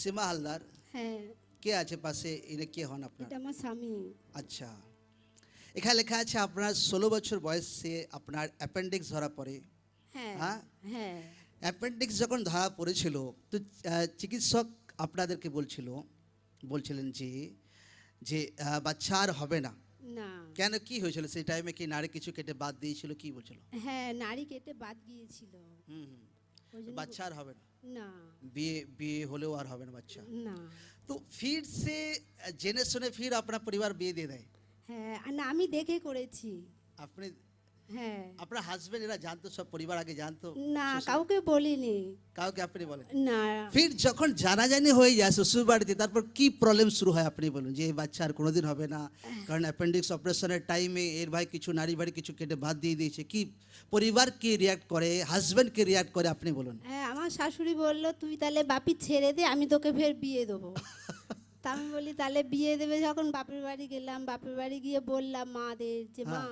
সীমা হালদার, হ্যাঁ, কে আছে পাশে? এরা কে হন আপনার? এটা আমার স্বামী। আচ্ছা, এখানে লেখা আছে আপনার 16 বছর বয়সে আপনার অ্যাপেন্ডিক্স ধরা পড়ে। হ্যাঁ হ্যাঁ, হ্যাঁ অ্যাপেন্ডিক্স যখন ধরা পড়েছিল তো চিকিৎসক আপনাদেরকে বলছিলেন যে যে বাচ্চা আর হবে না। না, কেন, কি হয়েছিল সেই টাইমে? কি নাড়ি কিছু কেটে বাদ দিয়েছিল, কি বলছিল? হ্যাঁ নাড়ি কেটে বাদ গিয়েছিল। হুম হুম, ওই জন্য বাচ্চা আর হবে না, না বিয়ে বিয়ে হলেও আর হবে না বাচ্চা। না, তো फिर से জেনে শুনে फिर अपना परिवार বিয়ে দিয়ে দেয়। হ্যাঁ আর না, আমি দেখে করেছি। আপনি, হ্যাঁ, আপনার হাজবেন্ড এরা জানতো, সব পরিবার আগে জানতো? না শ্বশুর- কাউকে বলিনি। কাউকে আপনি বলেন? না, ফির যখন জানাজানি হয়ে যায় শ্বশুর বাড়িতে, তারপর কি প্রবলেম শুরু হয় আপনি বলুন? যে এই বাচ্চা আর কোনোদিন হবে না, কারণ অ্যাপেন্ডিক্স অপারেশনের টাইমে এর ভাই কিছু নাড়ি বাড়ি কিছু কেটে বাদ দিয়ে দিয়েছে। কি পরিবার কি রিয়াক্ট করে, হাজবেন্ড কি রিয়াক্ট করে আপনি বলুন? হ্যাঁ আমার শাশুড়ি বলল তুই তাহলে বাপি ছেড়ে দে, আমি তোকে ফের বিয়ে দেবো। তা আমি বলি তাহলে বিয়ে দেবে যখন বাপের বাড়ি গেলাম, বাপের বাড়ি গিয়ে বললাম মাদের যে মা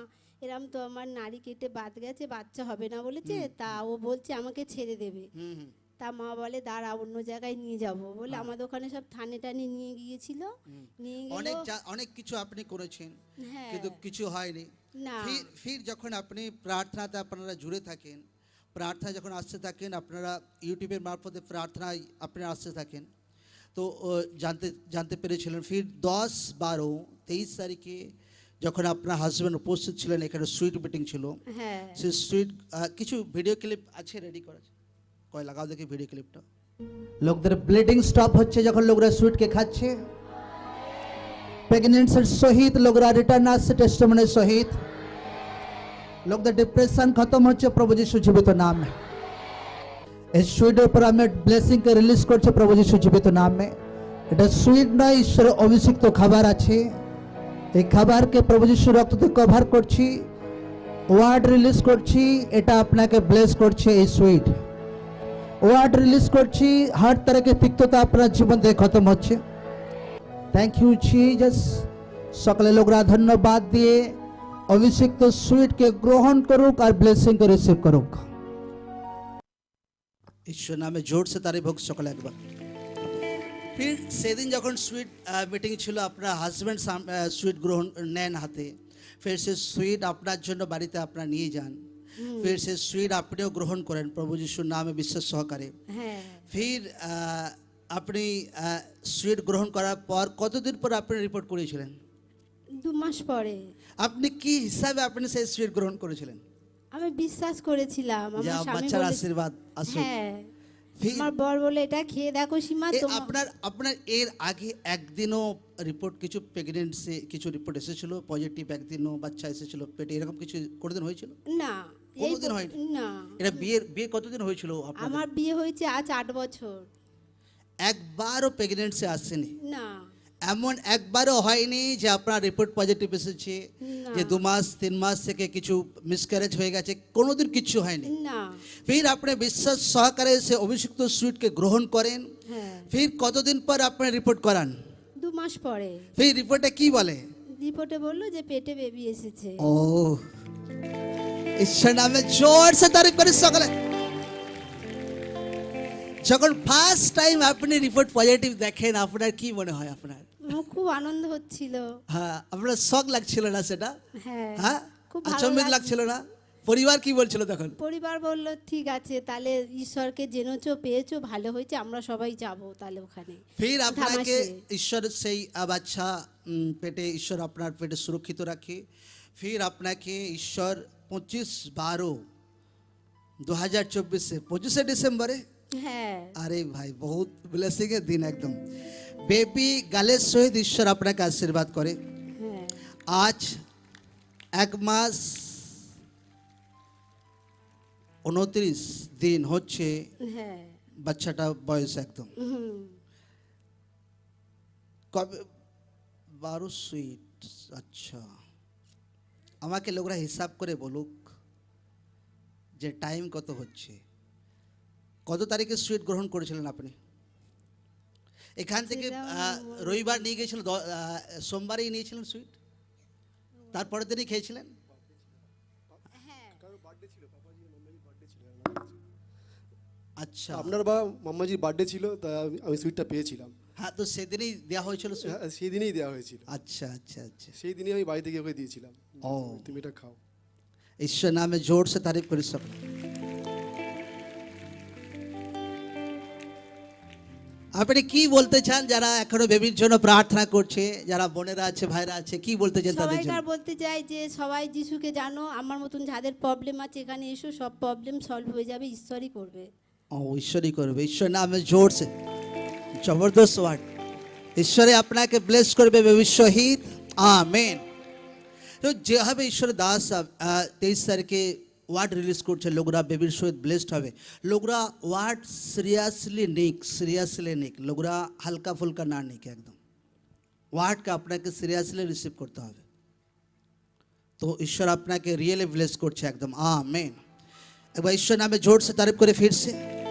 এরম তো আমার নাড়ি কেটে বাদ গেছে, বাচ্চা হবে না বলেছে, তা ও বলছে আমাকে ছেড়ে দেবে। হুম হুম, তা মা বলে দাঁড়া অন্য জায়গায় নিয়ে যাব বলে আমাদের ওখানে সব থানে টানে নিয়ে গিয়েছিল। নিয়ে অনেক গেল, অনেক কিছু আপনি করেছেন, হ্যাঁ কিন্তু কিছু হয়নি। না ফির যখন আপনি প্রার্থনাতে আপনারা জুড়ে থাকেন, প্রার্থনা যখন আসতে থাকেন, আপনারা ইউটিউবের মারফতে প্রার্থনায় আপনারা আসতে থাকেন, তো জানতে জানতে পেরেছিলেন ফির 10, 12, 23 তারিখে যখন আপনার হাজব্যান্ড উপস্থিত ছিলেন, এখানে সুইট মিটিং ছিল। হ্যাঁ সে সুইট কিছু ভিডিও ক্লিপ আছে, রেডি করা আছে, কয় লাগাও দেখি ভিডিও ক্লিপটা। লোকদের ব্লিডিং স্টপ হচ্ছে যখন লোকরা সুইটকে খাচ্ছে, প্রেগনেন্সির সহিত লোকরা রিটার্ন আসছে টেস্টিমনির সহিত, লোকদের ডিপ্রেশন খতম হচ্ছে প্রভু যিশু জীবিত নামে। এই সুইটের উপর আমি ব্লেসিংকে রিলিজ করছি প্রভু যিশু জীবিত নামে। এটা সুইট নয়, ঈশ্বরের অভিষিক্ত খাবার আছে। এই খাবারকে প্রভু যিশুর রক্ততে কভার করছি, ওয়ার্ড রিলিজ করছি, এটা আপনাকে ব্লেস করছে। এই সুইট ওয়ার্ড রিলিজ করছি, हर तरह के তিক্ততা আপনার জীবন থেকে খতম হচ্ছে। Thank you Jesus. সকলে লোকরা ধন্যবাদ দিয়ে অভিষিক্ত সুইটকে গ্রহণ করুক আর ব্লেসিংকে রিসিভ করুক। ঈশ্বর নামে জোর সে তারিফ হোক সকলে একবার। ফির সেদিন যখন সুইট মিটিং ছিল, আপনার হাজব্যান্ড সুইট গ্রহণ নেন হাতে, ফির সে সুইট আপনার জন্য বাড়িতে আপনার নিয়ে যান, ফির সে সুইট আপনিও গ্রহণ করেন প্রভু যিশুর নামে বিশ্বাস সহকারে। হ্যাঁ ফির আপনি সুইট গ্রহণ করার পর কতদিন পর আপনি রিপোর্ট করেছিলেন? 2 মাস পরে। আপনি কি হিসাবে আপনি সেই সুইট গ্রহণ করেছিলেন? আমি বিশ্বাস করেছিলাম যে আমার স্বামী বাচ্চার বলে, আশীর্বাদ আসুক। হ্যাঁ ফির আমার বর বলে এটা খেয়ে দেখো সীমা তোমার। আপনার এর আগে একদিনও রিপোর্ট কিছু প্রেগনেন্সি কিছু রিপোর্ট এসেছিল পজিটিভ, একদিনও বাচ্চা এসেছিল পেটে, এরকম কিছু কোনোদিন হয়েছিল? না কোনোদিন হয়নি? না, এটা বিয়ে কতদিন হয়েছিল আপনার? আমার বিয়ে হয়েছে আজ 8 বছর। একবারও প্রেগনেন্সি আসেনি? না এমন একবারও হয়নি যে আপনার রিপোর্ট পজিটিভ এসেছে, না। যে 2 মাস 3 মাস থেকে কিছু মিসক্যারেজ হয়ে গেছে? কোনোদিন কিচ্ছু হয়নি। না ফির আপনি বিশ্বাস সহকারে সে অভিষিক্ত সুইটকে গ্রহণ করেন, হ্যাঁ ফির কতদিন পর আপনি রিপোর্ট করান? 2 মাস পরে। ফির রিপোর্টে কি বলে? রিপোর্টে বললো যে পেটে বেবি এসেছে। ও ঈশ্বর নামে জোর সে তারিফ করে সকলে। যখন ফার্স্ট টাইম আপনি রিপোর্ট পজিটিভ দেখেন, আপনার কি মনে হয়? আপনার আমার খুব আনন্দ হচ্ছিল। হ্যাঁ, আপনার শখ লাগছিল না সেটা? হ্যাঁ হ্যাঁ, খুব ভালো আচম্বিত লাগছিল না? পরিবার কি বলছিল তখন? পরিবার বলল ঠিক আছে তাহলে ঈশ্বরকে জেনেছো পেয়েছো ভালো হয়েছে, আমরা সবাই যাব তাহলে ওখানে। ফির আপনাকে ধামাসে। ঈশ্বর সেই বাচ্চা পেটে, ঈশ্বর আপনার পেটে সুরক্ষিত রাখে। ফির আপনাকে ঈশ্বর 25/12/2024 25 ডিসেম্বরে, হ্যাঁ আরে ভাই বহুত ব্লেসিং এর দিন একদম, বেবি গালের সহিত ঈশ্বর আপনাকে আশীর্বাদ করে। হ্যাঁ আজ 1 মাস 29 দিন হচ্ছে হ্যাঁ বাচ্চাটা বয়স একদম। হুম। কবে 12 সুইট? আচ্ছা, আমাকে লোকরা হিসাব করে বলুক যে টাইম কত হচ্ছে। কত তারিখে সুইট গ্রহণ করেছিলেন আপনি? এখান থেকে রবিবার নিয়ে গিয়েছিলেন, সোমবারেই নিয়েছিলেন সুইট, তারপরের দিনই খেয়েছিলেন? আচ্ছা, আপনার বা মাম্মাজির বার্থডে ছিল, তা আমি সুইটটা পেয়েছিলাম। হ্যাঁ, তো সেদিনই দেওয়া হয়েছিল sweet? হ্যাঁ, সেই দিনেই দেওয়া হয়েছিল। আচ্ছা আচ্ছা আচ্ছা, সেই দিনই আমি বাড়ি থেকে ওকে দিয়েছিলাম, ও। তুমি এটা খাও। ঈশ্বর নামে জোর সে তারিফ করি সকল। আপনি কি বলতে চান যারা এখনো বেবির জন্য প্রার্থনা করছে, যারা বোনেরা আছে, ভাইরা আছে, কি বলতে চান তাদের জন্য? সবাইকার বলতে চাই যে সবাই যিশুকে জানো, আমার মতন যাদের প্রবলেম আছে এখানে এসো, সব প্রবলেম সলভ হয়ে যাবে, ঈশ্বরই করবে। ও, ঈশ্বরই করবে। ঈশ্বর নামে জোর সে জবরদস্ত ওয়ার্ড। ঈশ্বরে আপনাকে ব্লেস করবে বেবি শহীদ, আমেন। তো যেভাবে ঈশ্বরের দাস 23 তারিখে ওয়ার্ড রিলিজ করছে, লোকরা বেবির সহিত ব্লেসড হবে। লোকরা ওয়ার্ড সিরিয়াসলি নিক, লোকরা হালকা ফুলকা না নিক, একদম ওয়ার্ডকে আপনাকে সিরিয়াসলি রিসিভ করতে হবে। তো ঈশ্বর আপনাকে রিয়েলি ব্লেস করছে একদম, আমেন। একবার ঈশ্বর নামে জোর সে তারিফ করে ফিরছে।